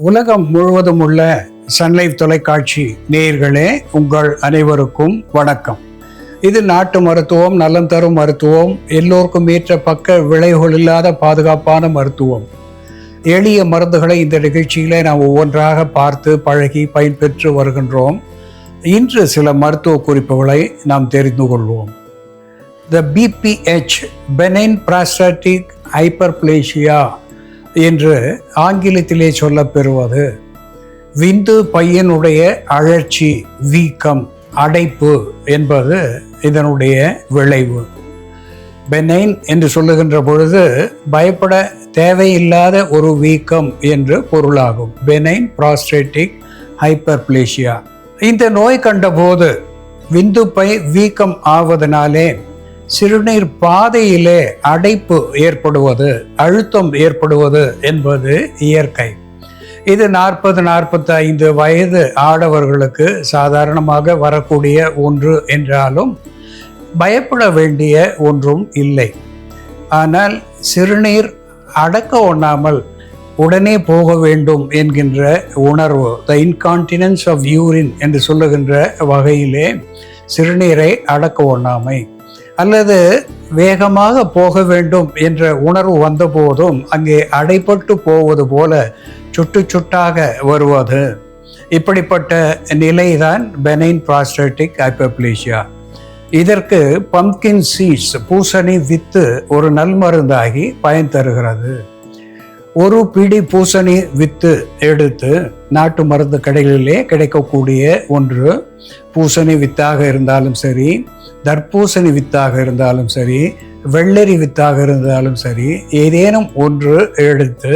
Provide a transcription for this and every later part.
உலகம் முழுவதும் உள்ள சன்லைஃப் தொலைக்காட்சி நேயர்களே, உங்கள் அனைவருக்கும் வணக்கம். இது நாட்டு மருத்துவம், நலம் தரும் மருத்துவம், எல்லோருக்கும் ஏற்ற பக்க விளைவுகள் இல்லாத பாதுகாப்பான மருத்துவம். எளிய மருந்துகளை இந்த நிகழ்ச்சியில நாம் ஒவ்வொன்றாக பார்த்து பழகி பயன்பெற்று வருகின்றோம். இன்று சில மருத்துவ குறிப்புகளை நாம் தெரிந்து கொள்வோம். The BPH, Benign Prostatic Hyperplasia என்று ஆங்கிலத்திலே சொல்லப்பெறுவது விந்து பையனுடைய அழற்சி, வீக்கம், அடைப்பு என்பது இதனுடைய விளைவு. பெனைன் என்று சொல்லுகின்ற பொழுது பயப்பட தேவையில்லாத ஒரு வீக்கம் என்று பொருளாகும். Benign prostatic hyperplasia. இந்த நோய் கண்டபோது விந்து பை வீக்கம் ஆவதனாலே சிறுநீர் பாதையிலே அடைப்பு ஏற்படுவது, அழுத்தம் ஏற்படுவது என்பது இயற்கை. இது 40-45 வயது ஆடவர்களுக்கு சாதாரணமாக வரக்கூடிய ஒன்று என்றாலும் பயப்பட வேண்டிய ஒன்றும் இல்லை. ஆனால் சிறுநீர் அடக்க ஒண்ணாமல் உடனே போக வேண்டும் என்கின்ற உணர்வு, த இன்கான்டினன்ஸ் ஆஃப் யூரின் என்று சொல்லுகின்ற வகையிலே சிறுநீரை அடக்க ஒண்ணாமை அல்லது வேகமாக போக வேண்டும் என்ற உணர்வு வந்த போதும் அங்கே அடைபட்டு போவது போல சுட்டு சுட்டாக வருவது, இப்படிப்பட்ட நிலைதான் பெனைன் ப்ராஸ்டேட்டிக் ஹைப்பர்பிளேசியா. இதற்கு பம்ப்கின் சீட்ஸ், பூசணி வித்து ஒரு நல்மருந்தாகி பயன் தருகிறது. ஒரு பிடி பூசணி வித்து எடுத்து நாட்டு மருந்து கடைகளிலே கிடைக்கக்கூடிய ஒன்று. பூசணி வித்தாக இருந்தாலும் சரி, தர்பூசணி வித்தாக இருந்தாலும் சரி, வெள்ளரி வித்தாக இருந்தாலும் சரி, ஏதேனும் ஒன்று எடுத்து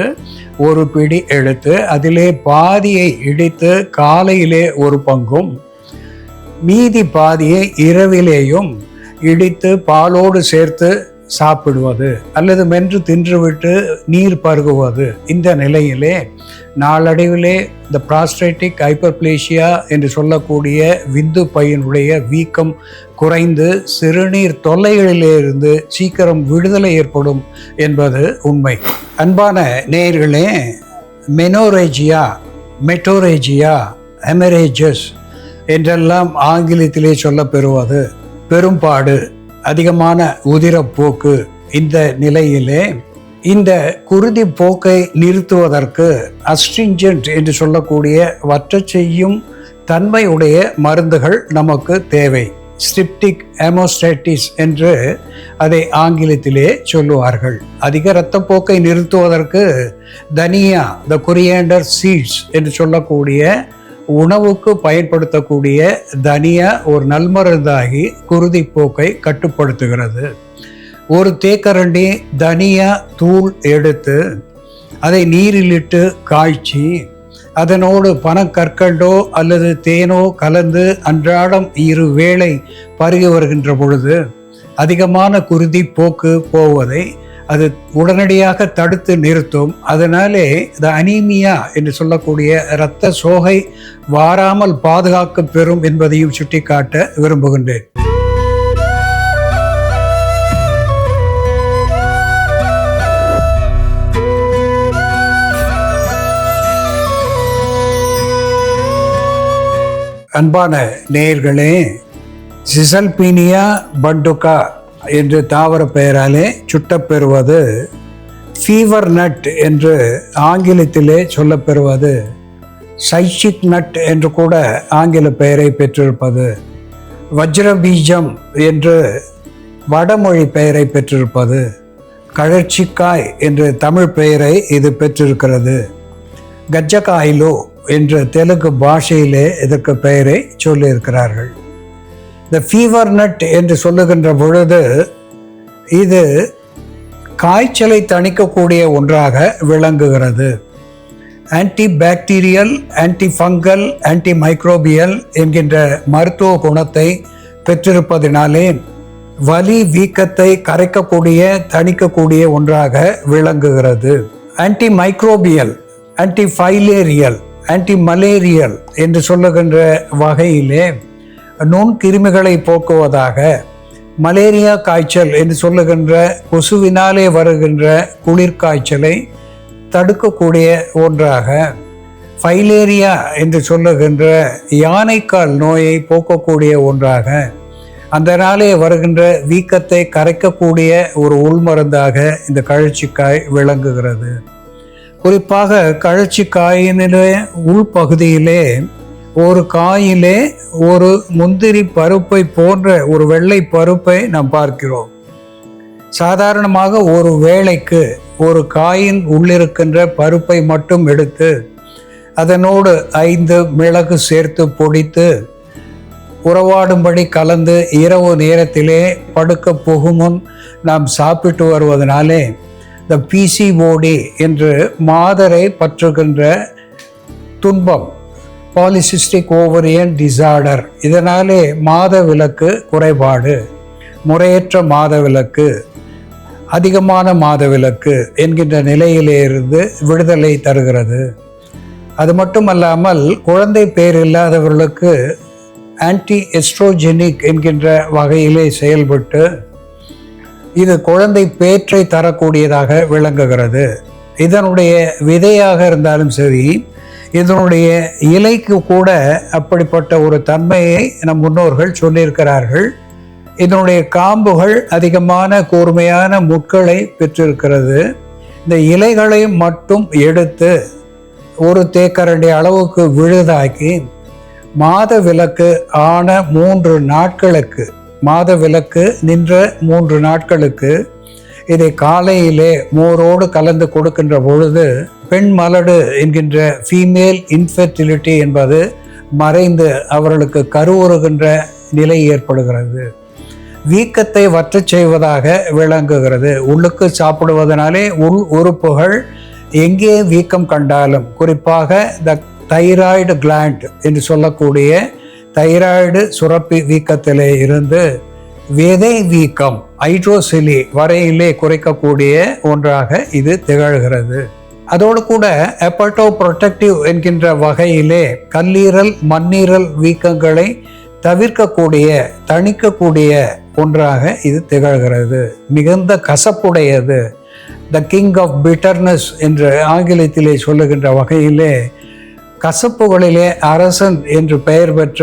ஒரு பிடி எடுத்து அதிலே பாதியை இடித்து காலையிலே ஒரு பங்கும் மீதி பாதியை இரவிலேயும் இடித்து பாலோடு சேர்த்து சாப்பிடுவது அல்லது மென்று தின்றுவிட்டு நீர் பருகுவது. இந்த நிலையிலே நாளடைவிலே இந்த ப்ராஸ்டேட்டிக் ஹைப்பர்பிளேசியா என்று சொல்லக்கூடிய விந்து பையனுடைய வீக்கம் குறைந்து சிறுநீர் தொல்லைகளிலிருந்து சீக்கிரம் விடுதலை ஏற்படும் என்பது உண்மை. அன்பான நேயர்களே, மெனோரேஜியா, மெட்டோரேஜியா, ஹெமரேஜஸ் என்றெல்லாம் ஆங்கிலத்திலே சொல்லப்பெறுவது பெரும்பாடு, அதிகமான உதிரப்போக்கு. இந்த நிலையிலே இந்த குருதி போக்கை நிறுத்துவதற்கு அஸ்ட்ரிஞ்சன்ட் என்று சொல்லக்கூடிய வற்றச் செய்யும் தன்மையுடைய மருந்துகள் நமக்கு தேவை. ஸ்டிப்டிக் ஹெமோஸ்டாட்டிஸ் என்று அதை ஆங்கிலத்திலே சொல்லுவார்கள். அதிக இரத்தப்போக்கை நிறுத்துவதற்கு தனியா, த கொரியாண்டர் சீட்ஸ் என்று சொல்லக்கூடிய உணவுக்கு பயன்படுத்தக்கூடிய தனியா ஒரு நல்மருந்தாகி குருதிப்போக்கை கட்டுப்படுத்துகிறது. ஒரு தேக்கரண்டி தனியா தூள் எடுத்து அதை நீரிலிட்டு காய்ச்சி அதனோடு பனக்கற்கண்டோ அல்லது தேனோ கலந்து அன்றாடம் 2 வேளை பருகி வருகின்ற பொழுது அதிகமான குருதிப்போக்கு போவதை அது உடனடியாக தடுத்து நிறுத்தும். அதனாலே இந்த அனீமியா என்று சொல்லக்கூடிய இரத்த சோகை வாராமல் பாதுகாக்க பெறும் என்பதையும் சுட்டிக்காட்ட விரும்புகின்றேன். அன்பான நேயர்களே, சிசல்பீனியா பண்டுகா என்று தாவர பெயராலே சுட்டப்பெறுவது, ஃபீவர் நட் என்று ஆங்கிலத்திலே சொல்லப்பெறுவது, சைச்சிக் நட் என்று கூட ஆங்கில பெயரை பெற்றிருப்பது, வஜ்ரபீஜம் என்று வடமொழி பெயரை பெற்றிருப்பது, கழற்சிக்காய் என்று தமிழ் பெயரை இது பெற்றிருக்கிறது, கஜ்ஜகாயிலோ என்று தெலுங்கு பாஷையிலே இதற்கு பெயரை சொல்லியிருக்கிறார்கள். இந்த ஃபீவர் நட் என்று சொல்லுகின்ற பொழுது இது காய்ச்சலை தணிக்கக்கூடிய ஒன்றாக விளங்குகிறது. Anti bacterial, anti fungal, anti microbial என்கின்ற மருத்துவ குணத்தை பெற்றிருப்பதினாலே வலி, வீக்கத்தை கரைக்கக்கூடிய, தணிக்கக்கூடிய ஒன்றாக விளங்குகிறது. Anti microbial, anti filarial, anti malarial என்று சொல்லுகின்ற வகையிலே நுண்கிருமிகளை போக்குவதாக, மலேரியா காய்ச்சல் என்று சொல்லுகின்ற கொசுவினாலே வருகின்ற குளிர்காய்ச்சலை தடுக்கக்கூடிய ஒன்றாக, ஃபைலேரியா என்று சொல்லுகின்ற யானைக்கால் நோயை போக்கக்கூடிய ஒன்றாக, அந்த நாளே வருகின்ற வீக்கத்தை கரைக்கக்கூடிய ஒரு உள்மருந்தாக இந்த கழற்சிக்காய் விளங்குகிறது. குறிப்பாக கழற்சிக்காயினிலே உள்பகுதியிலே ஒரு காயிலே ஒரு முந்திரி பருப்பை போன்ற ஒரு வெள்ளை பருப்பை நாம் பார்க்கிறோம். சாதாரணமாக ஒரு வேளைக்கு ஒரு காயின் உள்ளிருக்கின்ற பருப்பை மட்டும் எடுத்து அதனோடு 5 மிளகு சேர்த்து பொடித்து உறவாடும்படி கலந்து இரவு நேரத்திலே படுக்க போகுமுன் நாம் சாப்பிட்டு வருவதனாலே இந்த பிசிஓடி என்று மாதரை பற்றுகின்ற துன்பம், பாலிசிஸ்டிக் ஓவரியன் டிசார்டர், இதனாலே மாதவிலக்கு குறைபாடு, முறையற்ற மாதவிலக்கு, அதிகமான மாதவிலக்கு என்கின்ற நிலையிலே இருந்து விடுதலை தருகிறது. அது மட்டுமல்லாமல் குழந்தை பேர் இல்லாதவர்களுக்கு ஆன்டி எஸ்ட்ரோஜெனிக் என்கின்ற வகையிலே செயல்பட்டு இது குழந்தை பேற்றை தரக்கூடியதாக விளங்குகிறது. இதனுடைய விதையாக இருந்தாலும் சரி, இதனுடைய இலைக்கு கூட அப்படிப்பட்ட ஒரு தன்மையை நம் முன்னோர்கள் சொல்லியிருக்கிறார்கள். இதனுடைய காம்புகள் அதிகமான கூர்மையான முட்களை பெற்றிருக்கிறது. இந்த இலைகளை மட்டும் எடுத்து ஒரு தேக்கரண்டி அளவுக்கு விழுதாக்கி மாதவிலக்கு ஆன 3 நாட்களுக்கு, மாதவிலக்கு நின்ற 3 நாட்களுக்கு இதை காலையிலே மோரோடு கலந்து கொடுக்கின்ற பொழுது பெண் மலடு என்கின்ற ஃபீமேல் இன்ஃபெர்டிலிட்டி என்பது மறைந்து அவர்களுக்கு கருவுறுகின்ற நிலை ஏற்படுகிறது. வீக்கத்தை வற்றச் செய்வதாக விளங்குகிறது. உள்ளுக்கு சாப்பிடுவதனாலே உள் உறுப்புகள் எங்கே வீக்கம் கண்டாலும், குறிப்பாக த தைராய்டு கிளாண்ட் என்று சொல்லக்கூடிய தைராய்டு சுரப்பி வீக்கத்திலே இருந்து விதை வீக்கம் ஹைட்ரோசிலி வரையிலே குறைக்கக்கூடிய ஒன்றாக இது திகழ்கிறது. அதோடு கூட ஹெப்படோ புரொடெக்டிவ் என்கின்ற வகையிலே கல்லீரல் மண்ணீரல் வீக்கங்களை தவிர்க்கக்கூடிய, தணிக்கக்கூடிய ஒன்றாக இது திகழ்கிறது. மிகுந்த கசப்புடையது, த கிங் ஆஃப் பிட்டர்னஸ் என்று ஆங்கிலத்திலே சொல்லுகின்ற வகையிலே கசப்புகளிலே அரசன் என்று பெயர் பெற்ற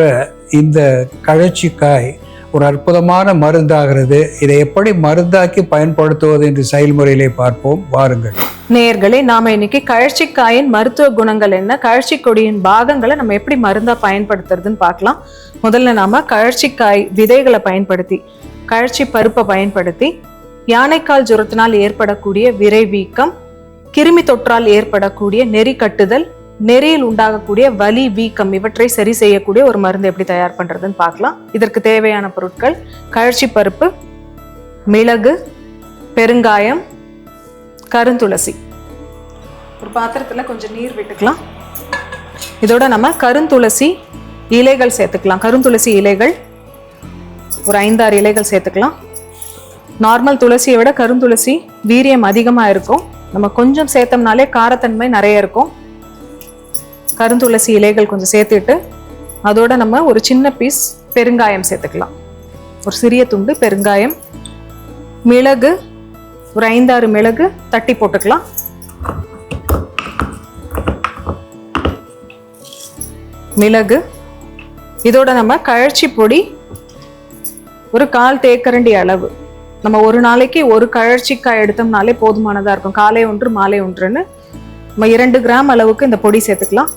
இந்த கழற்சிக்காய் ஒரு அற்புதமான மருந்தாகிறது. இதை எப்படி மருந்தாக்கி பயன்படுத்துவது என்று செயல்முறையிலே பார்ப்போம், வாருங்கள். நேயர்களே, நாம இன்னைக்கு கழற்சிக்காயின் மருத்துவ குணங்கள் என்ன, கழற்சி கொடியின் பாகங்களை நம்ம எப்படி மருந்தா பயன்படுத்துறதுன்னு பார்க்கலாம். முதல்ல நாம கழற்சிக்காய் விதைகளை பயன்படுத்தி, கழற்சி பருப்பை பயன்படுத்தி யானைக்கால் ஜுரத்தினால் ஏற்படக்கூடிய விரை வீக்கம், கிருமி தொற்றால் ஏற்படக்கூடிய நெறி கட்டுதல், நெறியில் உண்டாகக்கூடிய வலி வீக்கம் இவற்றை சரி செய்யக்கூடிய ஒரு மருந்து எப்படி தயார் பண்றதுன்னு பார்க்கலாம். இதற்கு தேவையான பொருட்கள்: கழற்சி பருப்பு, மிளகு, பெருங்காயம், கருந்துளசி. ஒரு பாத்திரத்துல கொஞ்சம் நீர் விட்டுக்கலாம். இதோட நம்ம கருந்துளசி இலைகள் சேர்த்துக்கலாம். கருந்துளசி இலைகள் ஒரு 5-6 இலைகள் சேர்த்துக்கலாம். நார்மல் துளசியை விட கருந்துளசி வீரியம் அதிகமா இருக்கும். நம்ம கொஞ்சம் சேர்த்தோம்னாலே காரத்தன்மை நிறைய இருக்கும். கருந்துளசி இலைகள் கொஞ்சம் சேர்த்துட்டு அதோட நம்ம ஒரு சின்ன பீஸ் பெருங்காயம் சேர்த்துக்கலாம். ஒரு சிறிய துண்டு பெருங்காயம், மிளகு ஒரு 5-6 மிளகு தட்டி போட்டுக்கலாம். மிளகு, இதோட நம்ம கழற்சி பொடி ஒரு 1/4 தேக்கரண்டி அளவு. நம்ம ஒரு நாளைக்கு ஒரு கழற்சிக்காய் எடுத்தோம்னாலே போதுமானதா இருக்கும். காலை 1 மாலை 1ன்னு நம்ம 2 கிராம் அளவுக்கு இந்த பொடி சேர்த்துக்கலாம்.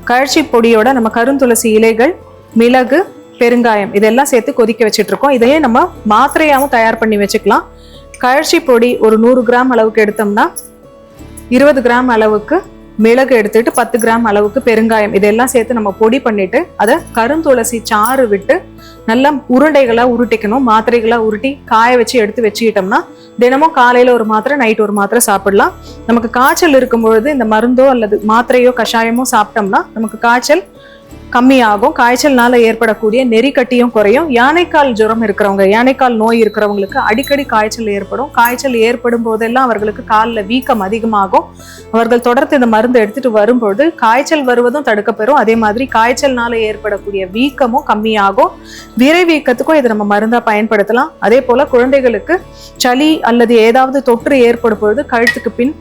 கழற்சி பொடியோட நம்ம கருந்துளசி இலைகள், மிளகு, பெருங்காயம் இதெல்லாம் சேர்த்து கொதிக்க வச்சுட்டு இருக்கோம். இதையே நம்ம மாத்திரையாவும் தயார் பண்ணி வச்சுக்கலாம். கழற்சி பொடி ஒரு 100 கிராம் அளவுக்கு எடுத்தோம்னா 20 கிராம் அளவுக்கு மிளகு எடுத்துட்டு 10 கிராம் அளவுக்கு பெருங்காயம் இதெல்லாம் சேர்த்து நம்ம பொடி பண்ணிட்டு அதை கருந்துளசி சாறு விட்டு நல்லா உருண்டைகளா உருட்டிக்கணும். மாத்திரைகளா உருட்டி காய வச்சு எடுத்து வச்சுக்கிட்டோம்னா தினமும் காலையில ஒரு மாத்திரை, நைட் ஒரு மாத்திரை சாப்பிடலாம். நமக்கு காய்ச்சல் இருக்கும் பொழுது இந்த மருந்தோ அல்லது மாத்திரையோ கஷாயமோ சாப்பிட்டோம்னா நமக்கு காய்ச்சல் கம்மியாகும். காய்ச்சல்னால ஏற்படக்கூடிய நெறிக்கட்டியும் குறையும். யானைக்கால் ஜுரம் இருக்கிறவங்க, யானைக்கால் நோய் இருக்கிறவங்களுக்கு அடிக்கடி காய்ச்சல் ஏற்படும். காய்ச்சல் ஏற்படும் போதெல்லாம் அவர்களுக்கு காலில் வீக்கம் அதிகமாகும். அவர்கள் தொடர்ந்து இந்த மருந்து எடுத்துட்டு வரும்பொழுது காய்ச்சல் வருவதும் தடுக்கப்பெறும். அதே மாதிரி காய்ச்சல்னால ஏற்படக்கூடிய வீக்கமும் கம்மியாகும். விரை வீக்கத்துக்கும் இதை நம்ம மருந்தா பயன்படுத்தலாம். அதே போல குழந்தைகளுக்கு சளி அல்லது ஏதாவது தொற்று ஏற்படும் பொழுது கழுத்துக்கு பின்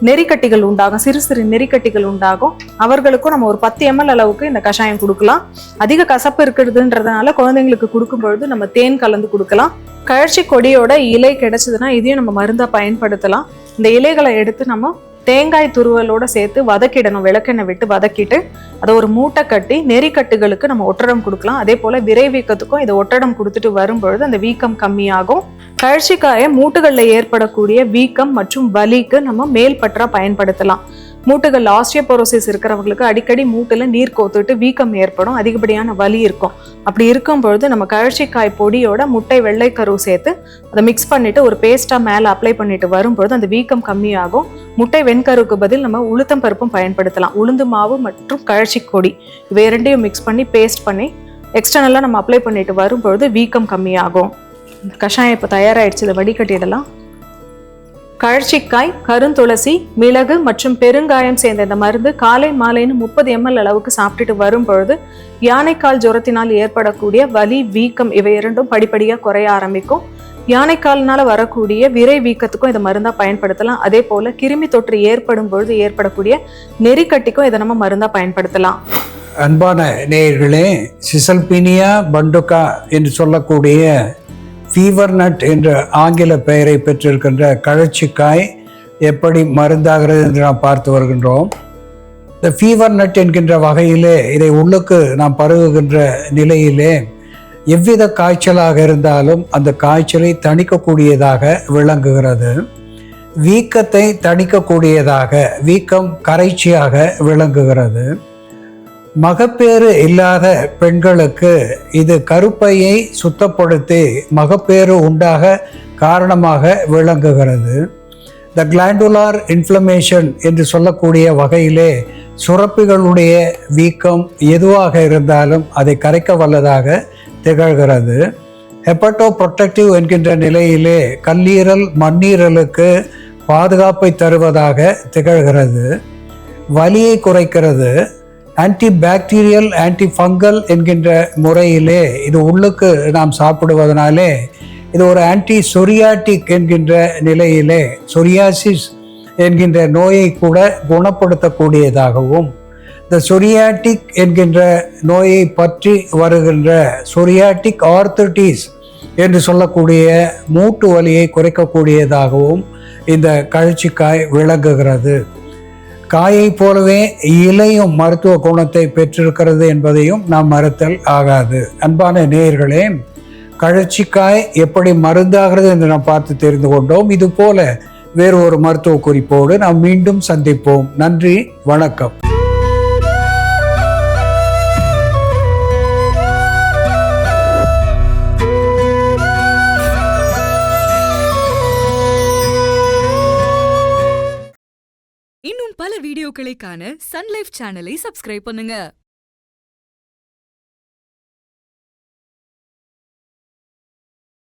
நெறிக்கட்டிகள் உண்டாகும், சிறு சிறு நெறிக்கட்டிகள் உண்டாகும். அவர்களுக்கும் நம்ம ஒரு 10 ml அளவுக்கு இந்த கஷாயம் கொடுக்கலாம். அதிக கசப்பு இருக்கிறதுன்றதுனால குழந்தைங்களுக்கு கொடுக்கும் பொழுது நம்ம தேன் கலந்து கொடுக்கலாம். கழற்சி கொடியோட இலை கிடைச்சதுன்னா இதையும் நம்ம மருந்தா பயன்படுத்தலாம். இந்த இலைகளை எடுத்து நம்ம தேங்காய் துருவலோட சேர்த்து வதக்கிடணும். விளக்கெண்ணெய் விட்டு வதக்கிட்டு அதை ஒரு மூட்டை கட்டி நெறிக்கட்டுகளுக்கு நம்ம ஒட்டடம் கொடுக்கலாம். அதே போல விரை வீக்கத்துக்கும் இதை ஒட்டடம் கொடுத்துட்டு வரும்பொழுது அந்த வீக்கம் கம்மியாகும். கழற்சிக்காயை மூட்டுகளில் ஏற்படக்கூடிய வீக்கம் மற்றும் வலிக்கு நம்ம மேல் பற்றா பயன்படுத்தலாம். மூட்டுகள் ஆஸ்டியோபோரோசிஸ் இருக்கிறவங்களுக்கு அடிக்கடி மூட்டுல நீர் கோத்துட்டு வீக்கம் ஏற்படும், அதிகப்படியான வலி இருக்கும். அப்படி இருக்கும் பொழுது நம்ம கழற்சிக்காய் பொடியோட முட்டை வெள்ளைக்கரு சேர்த்து அதை மிக்ஸ் பண்ணிட்டு ஒரு பேஸ்டா மேலே அப்ளை பண்ணிட்டு வரும்பொழுது அந்த வீக்கம் கம்மியாகும். முட்டை வெண்கருக்கு பதில் நம்ம உளுத்தம் பருப்பும் பயன்படுத்தலாம். உளுந்து மாவு மற்றும் கழற்சி கொடி இவை இரண்டையும் மிக்ஸ் பண்ணி பேஸ்ட் பண்ணி எக்ஸ்டர்னலாக நம்ம அப்ளை பண்ணிட்டு வரும்பொழுது வீக்கம் கம்மியாகும். இந்த கஷாயம் இப்போ தயாராகிடுச்சு, இதை வடிகட்டிடலாம். கழற்சிக்காய், கருந்துளசி, மிளகு மற்றும் பெருங்காயம் சேர்ந்த இந்த மருந்து காலை மாலைன்னு 30 ml அளவுக்கு சாப்பிட்டுட்டு வரும்பொழுது யானைக்கால் ஜுரத்தினால் ஏற்படக்கூடிய வலி, வீக்கம் இவை இரண்டும் படிப்படியாக குறைய ஆரம்பிக்கும். யானைக்கால்னால வரக்கூடிய விரை வீக்கத்துக்கும் இதை மருந்தா பயன்படுத்தலாம். அதே போல கிருமி தொற்று ஏற்படும் பொழுது ஏற்படக்கூடிய நெறிக்கட்டிக்கும் இதை நம்ம மருந்தா பயன்படுத்தலாம். அன்பான நேயர்களே, சிசல்பீனியா பண்டுகா என்று சொல்லக்கூடிய ஃபீவர் நட் என்ற ஆங்கில பெயரை பெற்றிருக்கின்ற கழற்சிக்காய் எப்படி மருந்தாகிறது என்று நாம் பார்த்து வருகின்றோம். இந்த ஃபீவர் நட் என்கின்ற வகையிலே இதை உள்ளுக்கு நாம் பருகுகின்ற நிலையிலே எவ்வித காய்ச்சலாக இருந்தாலும் அந்த காய்ச்சலை தணிக்கக்கூடியதாக விளங்குகிறது. வீக்கத்தை தணிக்கக்கூடியதாக, வீக்கம் கரைச்சியாக விளங்குகிறது. மகப்பேறு இல்லாத பெண்களுக்கு இது கருப்பையை சுத்தப்படுத்தி மகப்பேறு உண்டாக காரணமாக விளங்குகிறது. த கிளாண்டுலார் இன்ஃப்ளமேஷன் என்று சொல்லக்கூடிய வகையிலே சுரப்பிகளுடைய வீக்கம் எதுவாக இருந்தாலும் அதை கரைக்க வல்லதாக திகழ்கிறது. ஹெப்படோ ப்ரொடெக்டிவ் என்கின்ற நிலையிலே கல்லீரல், மண்ணீரலுக்கு பாதுகாப்பை தருவதாக திகழ்கிறது. வலியை குறைக்கிறது. ஆன்டி பாக்டீரியல், ஆன்டி ஃபங்கல் என்கின்ற முறையிலே இது உள்ளுக்கு நாம் சாப்பிடுவதனாலே இது ஒரு ஆன்டி சொரியாட்டிக் என்கின்ற நிலையிலே சொரியாசிஸ் என்கின்ற நோயை கூட குணப்படுத்தக்கூடியதாகவும், இந்த சொரியாட்டிக் என்கின்ற நோயை பற்றி வருகின்ற சொரியாட்டிக் ஆர்த்தடிஸ் என்று சொல்லக்கூடிய மூட்டு வலியை குறைக்கக்கூடியதாகவும் இந்த கழற்சிக்காய் விளங்குகிறது. காயை போலவே இலையும் மருத்துவ குணத்தை பெற்றிருக்கிறது என்பதையும் நாம் மறுத்தல் ஆகாது. அன்பான நேயர்களே, கழற்சிக்காய் எப்படி மருந்தாகிறது என்று நாம் பார்த்து தெரிந்து கொண்டோம். இது போல வேறு ஒரு மருத்துவ குறிப்போடு நாம் மீண்டும் சந்திப்போம். நன்றி, வணக்கம். இன்னும் பல வீடியோக்களை காண சன் லைஃப் சேனலை சப்ஸ்கிரைப் பண்ணுங்க.